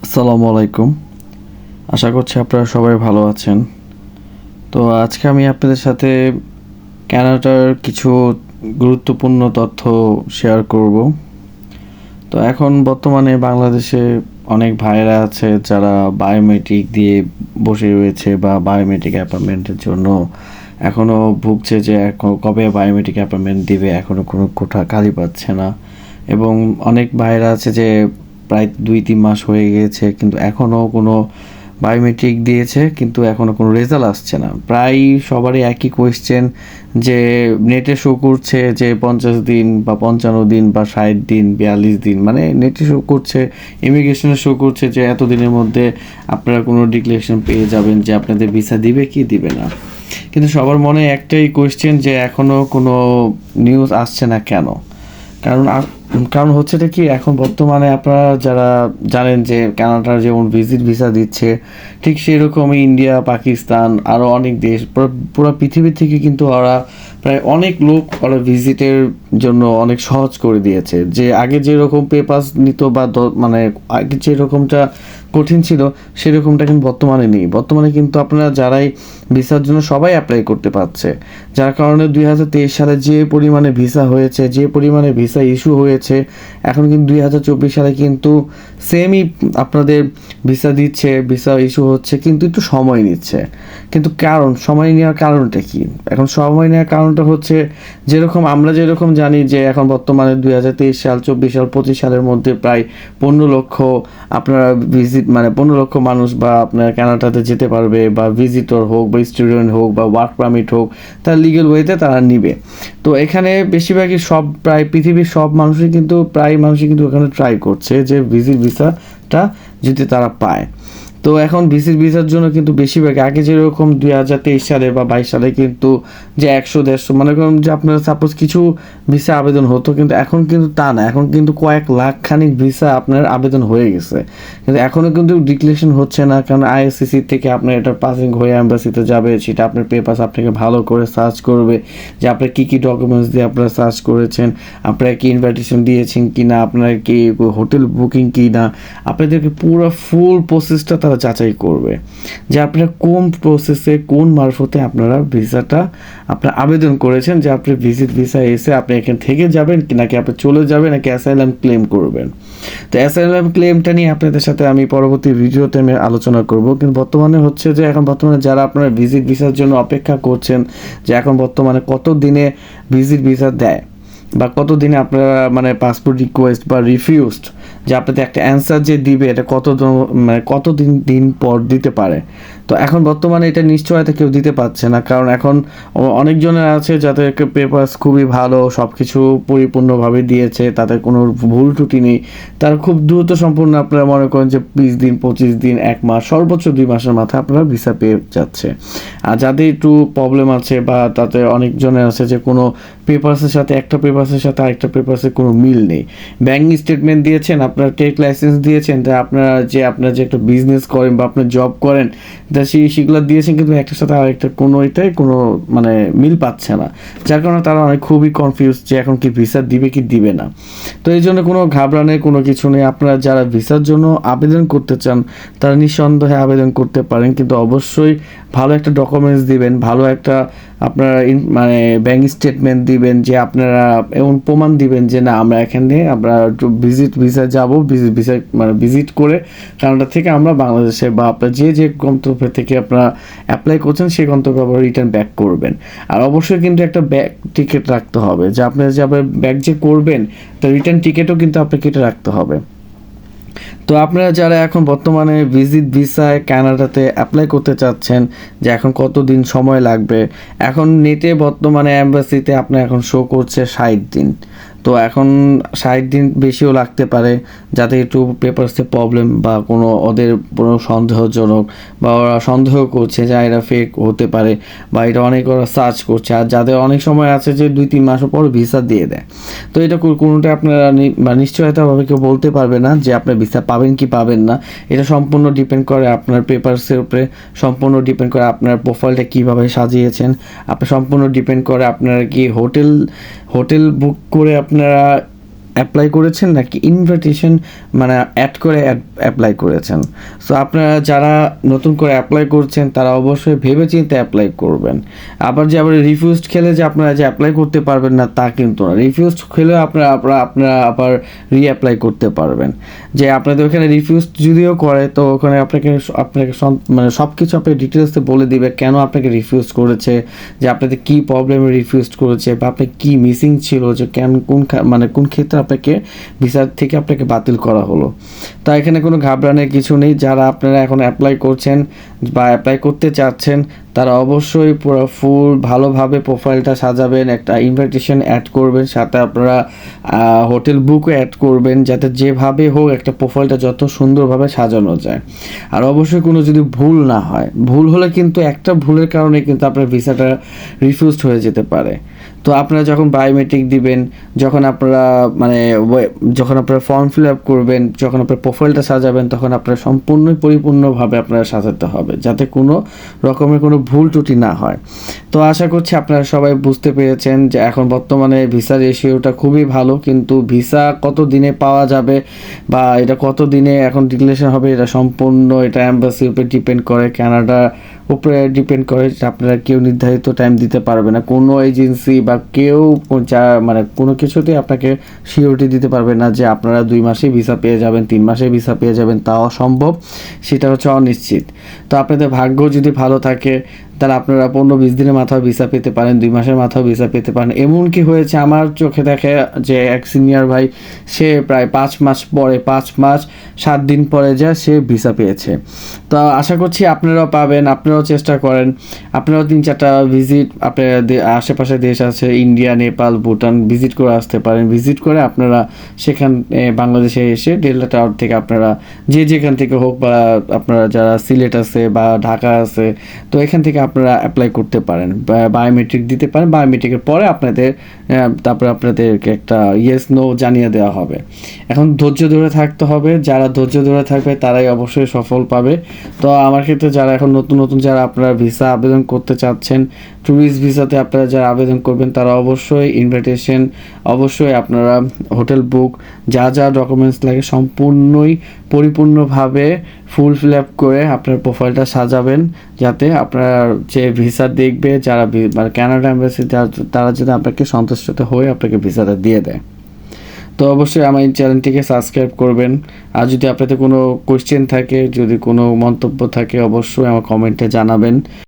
আসসালামু আলাইকুম। আশা করছি আপনারা সবাই ভালো আছেন। তো আজকে আমি আপনাদের সাথে কানাডার কিছু গুরুত্বপূর্ণ তথ্য শেয়ার করব। তো এখন বর্তমানে বাংলাদেশে অনেক ভাইয়েরা আছে যারা বায়োমেট্রিক দিয়ে বসে রয়েছে বা বায়োমেট্রিক অ্যাপয়েন্টমেন্টের জন্য এখনও ভুগছে যে কবে বায়োমেট্রিক অ্যাপয়েন্টমেন্ট দিবে, এখনও কোনো কোঠা খালি পাচ্ছে না। এবং অনেক ভাইয়েরা আছে যে প্রায় 2-3 মাস হয়ে গিয়েছে কিন্তু এখনও কোনো বায়োমেট্রিক দিয়েছে কিন্তু এখনও কোনো রেজাল্ট আসছে না। প্রায় সবারই একই কোয়েশ্চেন যে নেটে শো করছে যে 50 দিন বা 55 দিন বা 60 দিন 42 দিন, মানে নেটে শো করছে, ইমিগ্রেশনে শো করছে যে এত দিনের মধ্যে আপনারা কোনো ডিক্লারেশন পেয়ে যাবেন যে আপনাদের ভিসা দিবে কি দিবে না। কিন্তু সবার মনে একটাই কোয়েশ্চেন যে এখনও কোনো নিউজ আসছে না কেন? কারণ কারণ হচ্ছেটা কি, এখন বর্তমানে আপনারা যারা জানেন যে কানাডার যেমন ভিজিট ভিসা দিচ্ছে, ঠিক সেরকমই ইন্ডিয়া, পাকিস্তান আরও অনেক দেশ, পুরো পৃথিবী থেকে কিন্তু ওরা প্রায় অনেক লোক ওরা ভিজিটের জন্য অনেক সহজ করে দিয়েছে। যে আগে যেরকম পেপারস নিত বা মানে আগে যেরকমটা কঠিন ছিল সেরকমটা কিন্তু বর্তমানে নেই। বর্তমানে কিন্তু আপনারা যারাই ভিসার জন্য সবাই অ্যাপ্লাই করতে পারছে, যার কারণে 2023 সালে যে পরিমাণে ভিসা হয়েছে, যে পরিমাণে ভিসা ইস্যু হয়েছে, এখন কিন্তু 2024 সালে কিন্তু সেমই আপনাদের ভিসা দিচ্ছে, ভিসা ইস্যু হচ্ছে, কিন্তু একটু সময় নিচ্ছে। কিন্তু সময় নেওয়ার কারণটা কি? এখন সময় নেওয়ার কারণটা হচ্ছে যেরকম আমরা যেরকম জানি যে এখন বর্তমানে 2023 সাল, 24 সাল, 25 সালের মধ্যে প্রায় 15 লক্ষ আপনারা মানে 15 লক্ষ মানুষ বা আপনার কানাডাতে যেতে পারবে, বা ভিজিটর হোক বা স্টুডেন্ট হোক বা ওয়ার্ক পারমিট হোক, তার লিগ্যাল ওয়েতে তারা নিবে। তো এখানে বেশিরভাগই প্রায় পৃথিবীর সব মানুষই কিন্তু এখানে ট্রাই করছে যে ভিজিট ভিসাটা যদি তারা পায়। তো এখন ভিসার জন্য কিন্তু বেশিরভাগ আগে যেরকম 2023 সালে বা 22 সালে কিন্তু যে 100-150 মনে করুন যে আপনার সাপোজ কিছু ভিসা আবেদন হতো, কিন্তু এখন কিন্তু তা না। এখন কিন্তু কয়েক লাখ খানিক ভিসা আপনার আবেদন হয়ে গেছে, কিন্তু এখনও কিন্তু ডিক্লারেশন হচ্ছে না। কারণ আইএসসিসি থেকে আপনার এটা পাসিং হয়ে অ্যাম্বাসিতে যাবে, সেটা আপনার পেপারস আপনাকে ভালো করে সার্চ করবে যে আপনার কী কী ডকুমেন্টস দিয়ে আপনারা সার্চ করেছেন, আপনারা কি ইনভাইটেশন দিয়েছেন কি না, আপনার কি হোটেল বুকিং কি না, আপনাদেরকে পুরো ফুল প্রসেসটা তারা যাচাই করবে যে আপনারা কোন প্রসেসে কোন মারফতে আপনারা ভিসাটা আপনার আবেদন করেছেন, যে আপনি ভিজিট ভিসা এসে আপনি এখান থেকে যাবেন কি নাকি আপনি চলে যাবেন নাকি অ্যাসাইলাম ক্লেম করবেন। তো অ্যাসাইলাম ক্লেমটা নিয়ে আপনাদের সাথে আমি পরবর্তী ভিডিওতে আমি আলোচনা করব। কিন্তু বর্তমানে হচ্ছে যে এখন বর্তমানে যারা আপনারা ভিজিট ভিসার জন্য অপেক্ষা করছেন যে এখন বর্তমানে কত দিনে ভিজিট ভিসা দেয় বা কত দিনে আপনারা মানে পাসপোর্ট রিকোয়েস্ট বা রিফিউজড যে আপনাদের একটা অ্যান্সার যে দিবে এটা মানে কতদিন পর দিতে পারে। তো এখন বর্তমানে এটা নিশ্চয়তা কেউ দিতে পারছে না, কারণ এখন অনেকজনের আছে যাদেরকে পেপারস খুবই ভালো, সব কিছু পরিপূর্ণভাবে দিয়েছে, তাদের কোনো ভুল ত্রুটি নেই, তার খুব দ্রুত সম্পূর্ণ আপনারা মনে করেন যে 20 দিন, 25 দিন, 1 মাস, সর্বোচ্চ 2 মাসের মাথায় আপনারা ভিসা পেয়ে যাচ্ছে। আর যাদের একটু প্রবলেম আছে বা তাতে অনেকজনের আছে যে কোনো পেপারসের সাথে আরেকটা পেপারসের কোনো মিল নেই, ব্যাংক স্টেটমেন্ট দিয়েছেন, আপনার ট্রেড লাইসেন্স দিয়েছেন, তা আপনারা যে একটা বিজনেস করেন বা আপনার জব করেন, তা সেগুলো দিয়েছেন, কিন্তু একটার সাথে আরেকটা এটাই কোনো মানে মিল পাচ্ছে না, যার কারণে তারা খুবই কনফিউজ যে এখন কি ভিসা দিবে কি দিবে না। তো এই জন্য কোনো ঘাবড়ানোর কোনো কিছু নেই। আপনারা যারা ভিসার জন্য আবেদন করতে চান তারা নিঃসন্দেহে আবেদন করতে পারেন, কিন্তু অবশ্যই ভালো একটা ডকুমেন্টস দিবেন, ভালো একটা আপনারা মানে ব্যাংক স্টেটমেন্ট দিবেন, যে আপনারা এমন প্রমাণ দিবেন যে না আমরা এখানে আমরা ভিজিট ভিসা যাব, ভিসা মানে ভিজিট করে কানাডা থেকে আমরা বাংলাদেশে বা আপনার যে গন্তব্য থেকে আপনারা অ্যাপ্লাই করছেন সেই গন্তব্যে আবার রিটার্ন ব্যাক করবেন। আর অবশ্যই কিন্তু একটা ব্যাক টিকিট রাখতে হবে, যে আপনারা যে আবার ব্যাক যে করবেন তো রিটার্ন টিকিটও কিন্তু আপনাকে কেটে রাখতে হবে। তো আপনারা যারা এখন বর্তমানে ভিজিট ভিসায় কানাডাতে অ্যাপ্লাই করতে চাচ্ছেন যে এখন কতদিন সময় লাগবে, এখন নেটে বর্তমানে অ্যাম্বাসিতে আপনার এখন শো করছে 60 দিন। তো এখন 60 দিন বেশিও লাগতে পারে, যাতে একটু পেপারসে প্রবলেম বা কোনো ওদের কোনো সন্দেহজনক বা ওরা সন্দেহ করছে যে এটা ফেক হতে পারে বা এটা অনেক ওরা সার্চ করছে। আর যাদের অনেক সময় আছে যে 2-3 মাস পর ভিসা দিয়ে দেয়, তো এটা কোনোটা আপনারা নিশ্চয়তাভাবে কেউ বলতে পারবে না যে আপনার ভিসা পাবেন কি পাবেন না। এটা সম্পূর্ণ ডিপেন্ড করে আপনার পেপারসের উপরে, সম্পূর্ণ ডিপেন্ড করে আপনার প্রোফাইলটা কীভাবে সাজিয়েছেন, আপনার সম্পূর্ণ ডিপেন্ড করে আপনারা কি হোটেল বুক করে আপনারা অ্যাপ্লাই করেছেন নাকি ইনভিটেশন মানে অ্যাড করে অ্যাপ্লাই করেছেন। সো আপনারা যারা নতুন করে অ্যাপ্লাই করছেন তারা অবশ্যই ভেবেচিন্তে অ্যাপ্লাই করবেন। আবার যে আবার রিফিউজড খেলে যে আপনারা যে অ্যাপ্লাই করতে পারবেন না তা কিন্তু না। রিফিউজড খেলেও আপনারা আবার রিঅ্যাপ্লাই করতে পারবেন। যে আপনাদের ওখানে রিফিউজড যদিও করে তো ওখানে আপনাকে মানে সব কিছু আপনাকে ডিটেলসে বলে দিবে কেন আপনাকে রিফিউজ করেছে, যে আপনাদের কী প্রবলেমে রিফিউজ করেছে বা আপনার কী মিসিং ছিল, যে কেন মানে কোন ক্ষেত্রে আপনাকে ভিসা থেকে আপনাকে বাতিল করা হলো। তা এখানে কোনো ঘাবড়ানোর কিছু নেই। যারা আপনারা এখন অ্যাপ্লাই করছেন বা অ্যাপ্লাই করতে চাচ্ছেন তারা অবশ্যই পুরো ফুল ভালোভাবে প্রোফাইলটা সাজাবেন, একটা ইনভিটেশন অ্যাড করবেন, সাথে আপনারা হোটেল বুকও অ্যাড করবেন, যাতে যেভাবে হোক একটা প্রোফাইলটা যত সুন্দরভাবে সাজানো যায়। আর অবশ্যই কোনো যদি ভুল না হয়, ভুল হলে কিন্তু একটা ভুলের কারণে কিন্তু আপনার ভিসাটা রিফিউজড হয়ে যেতে পারে। তো আপনারা যখন বায়োমেট্রিক দিবেন, যখন আপনারা ফর্ম ফিল আপ করবেন, যখন আপনার প্রোফাইলটা সাজাবেন, তখন আপনারা পরিপূর্ণভাবে আপনারা সাজাতে হবে যাতে কোনো রকমের কোনো ভুল ত্রুটি না হয়। তো আশা করছি আপনারা সবাই বুঝতে পেরেছেন যে এখন বর্তমানে ভিসা রেশিওটা খুবই ভালো, কিন্তু ভিসা কত দিনে পাওয়া যাবে বা এটা কত দিনে এখন ডিক্লারেশন হবে এটা সম্পূর্ণ এটা অ্যাম্বাসির উপরে ডিপেন্ড করে, কানাডার উপরে ডিপেন্ড করে। আপনারা কেউ নির্ধারিত টাইম দিতে পারবে না, কোনো এজেন্সি বা কেউ যা মানে কোনো কিছুতেই আপনাকে সিওরিটি দিতে পারবে না যে আপনারা 2 মাসে ভিসা পেয়ে যাবেন, 3 মাসে ভিসা পেয়ে যাবেন, তাও অসম্ভব, সেটা হচ্ছে অনিশ্চিত। তো আপনাদের ভাগ্য যদি ভালো থাকে তাহলে আপনারা 15-20 দিনের মাথাও ভিসা পেতে পারেন, 2 মাসের মাথাও ভিসা পেতে পারেন। এমনকি হয়েছে আমার চোখে দেখে যে এক সিনিয়র ভাই সে প্রায় 5 মাস পরে 5 মাস 7 দিন পরে যা সে ভিসা পেয়েছে। তো আশা করছি আপনারাও পাবেন, আপনারাও চেষ্টা করেন, আপনারাও 3-4টা ভিজিট আপনার আশেপাশে দেশ আছে ইন্ডিয়া, নেপাল, ভুটান ভিজিট করে আসতে পারেন। ভিজিট করে আপনারা সেখানে বাংলাদেশে এসে ডেল্টা টাওয়ার থেকে আপনারা যেখান থেকে হোক বা আপনারা যারা সিলেট আছে বা ঢাকা আছে তো এখান থেকে আপনারা অ্যাপ্লাই করতে পারেন, বায়োমেট্রিক দিতে পারেন। বায়োমেট্রিকের পরে তারপরে আপনাদেরকে একটা ইয়েস নো জানিয়ে দেওয়া হবে। এখন ধৈর্য ধরে থাকতে হবে, যারা ধৈর্য ধরে থাকবে তারাই অবশ্যই সফল পাবে। তো আমার ক্ষেত্রে যারা এখন নতুন যারা আপনারা ভিসা আবেদন করতে চাচ্ছেন, ট্যুরিস্ট ভিসাতে আপনারা যারা আবেদন করবেন তারা অবশ্যই ইনভিটেশন, অবশ্যই আপনারা হোটেল বুক, যা ডকুমেন্টস লাগে পরিপূর্ণভাবে ফুল ফিল আপ করে আপনার প্রোফাইলটা সাজাবেন, যাতে আপনার যে ভিসা দেখবে যারা মানে কানাডা এম্বাসি তারা যদি আপনাকে সন্তুষ্ট হয়ে আপনাকে ভিসাটা দিয়ে দেয়। তো অবশ্যই আমার এই চ্যানেলটিকে সাবস্ক্রাইব করবেন। আর যদি আপনাদের কোনো কোয়েশ্চেন থাকে, যদি কোনো মন্তব্য থাকে অবশ্যই আমার কমেন্টে জানাবেন।